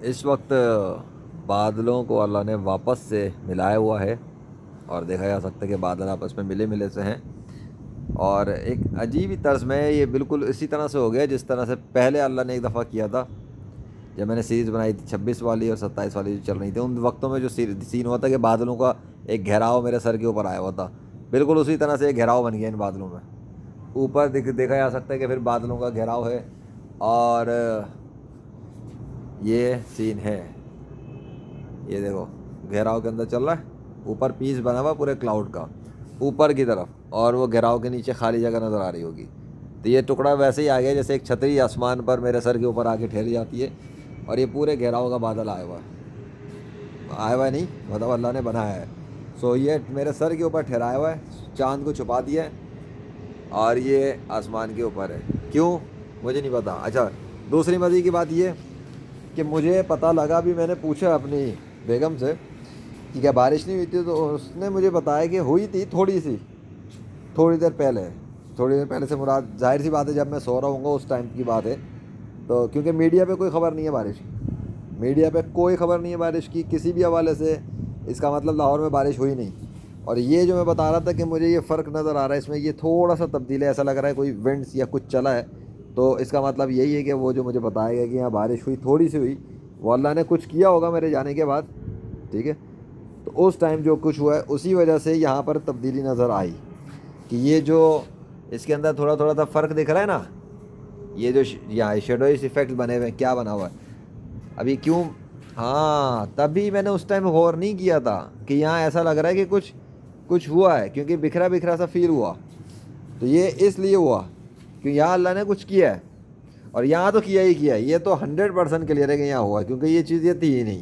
اس وقت بادلوں کو اللہ نے واپس سے ملایا ہوا ہے، اور دیکھا جا سکتا ہے کہ بادل آپس میں ملے ملے سے ہیں، اور ایک عجیب ہی طرز میں یہ بالکل اسی طرح سے ہو گیا جس طرح سے پہلے اللہ نے ایک دفعہ کیا تھا جب میں نے سیریز بنائی تھی 26 والی اور 27 والی جو چل رہی تھی، ان وقتوں میں جو سین ہوا تھا کہ بادلوں کا ایک گھیراؤ میرے سر کے اوپر آیا ہوا تھا، بالکل اسی طرح سے ایک گھیراؤ بن گیا ان بادلوں میں اوپر دیکھا جا سکتا ہے کہ پھر بادلوں کا گھیراؤ ہے، اور یہ سین ہے، یہ دیکھو گھیراؤ کے اندر چل رہا ہے، اوپر پیس بنا ہوا پورے کلاؤڈ کا اوپر کی طرف، اور وہ گھیراؤ کے نیچے خالی جگہ نظر آ رہی ہوگی، تو یہ ٹکڑا ویسے ہی آ گیا جیسے ایک چھتری آسمان پر میرے سر کے اوپر آ کے ٹھہر جاتی ہے، اور یہ پورے گھیراؤ کا بادل آیا ہوا ہے نہیں مطلب اللہ نے بنایا ہے، سو یہ میرے سر کے اوپر ٹھہرایا ہوا ہے، چاند کو چھپا دیا ہے، اور یہ آسمان کے اوپر ہے، کیوں مجھے نہیں پتا۔ اچھا، دوسری مزے کی بات یہ کہ مجھے پتہ لگا، بھی میں نے پوچھا اپنی بیگم سے کہ کیا بارش نہیں ہوئی تھی، تو اس نے مجھے بتایا کہ ہوئی تھی تھوڑی دیر پہلے سے مراد ظاہر سی بات ہے جب میں سو رہا ہوں گا اس ٹائم کی بات ہے، تو کیونکہ میڈیا پہ کوئی خبر نہیں ہے بارش کی، میڈیا پہ کوئی خبر نہیں ہے بارش کی کسی بھی حوالے سے، اس کا مطلب لاہور میں بارش ہوئی نہیں۔ اور یہ جو میں بتا رہا تھا کہ مجھے یہ فرق نظر آ رہا ہے اس میں، یہ تھوڑا سا تبدیل ہے، ایسا لگ رہا ہے کوئی ونڈس یا کچھ چلا ہے، تو اس کا مطلب یہی ہے کہ وہ جو مجھے بتایا گیا کہ یہاں بارش ہوئی تھوڑی سی ہوئی، وہ اللہ نے کچھ کیا ہوگا میرے جانے کے بعد، ٹھیک ہے، تو اس ٹائم جو کچھ ہوا ہے اسی وجہ سے یہاں پر تبدیلی نظر آئی، کہ یہ جو اس کے اندر تھوڑا تھوڑا سا فرق دکھ رہا ہے نا، یہ جو یہاں شیڈوز ایفیکٹ بنے ہوئے ہیں، کیا بنا ہوا ہے ابھی کیوں، ہاں تبھی میں نے اس ٹائم غور نہیں کیا تھا کہ یہاں ایسا لگ رہا ہے کہ کچھ ہوا ہے، کیونکہ بکھرا بکھرا سا فیل ہوا، تو یہ اس لیے ہوا کہ یہاں اللہ نے کچھ کیا ہے، اور یہاں تو کیا ہی کیا ہے، یہ تو 100% کلیئر ہے کہ یہاں ہوا ہے، کیونکہ یہ چیز یہ تھی ہی نہیں،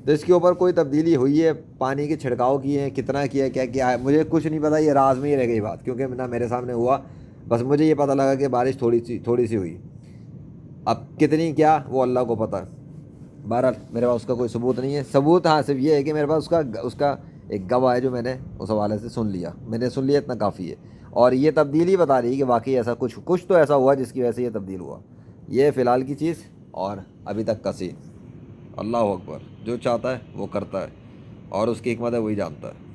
تو اس کے اوپر کوئی تبدیلی ہوئی ہے، پانی کے چھڑکاؤ کیے ہیں، کتنا کیا ہے، کیا کیا ہے، مجھے کچھ نہیں پتا، یہ راز میں ہی رہ گئی بات، کیونکہ نہ میرے سامنے ہوا، بس مجھے یہ پتہ لگا کہ بارش تھوڑی سی ہوئی، اب کتنی کیا وہ اللہ کو پتہ ہے۔ بہرحال میرے پاس اس کا کوئی ثبوت نہیں ہے، ثبوت ہاں صرف یہ ہے کہ میرے پاس اس کا ایک گواہ ہے جو میں نے اس حوالے سے سن لیا، اتنا کافی ہے، اور یہ تبدیلی بتا رہی ہے کہ واقعی ایسا کچھ تو ایسا ہوا جس کی وجہ سے یہ تبدیل ہوا، یہ فی الحال کی چیز، اور ابھی تک کا سین۔ اللہ اکبر، جو چاہتا ہے وہ کرتا ہے، اور اس کی حکمت ہے وہی جانتا ہے۔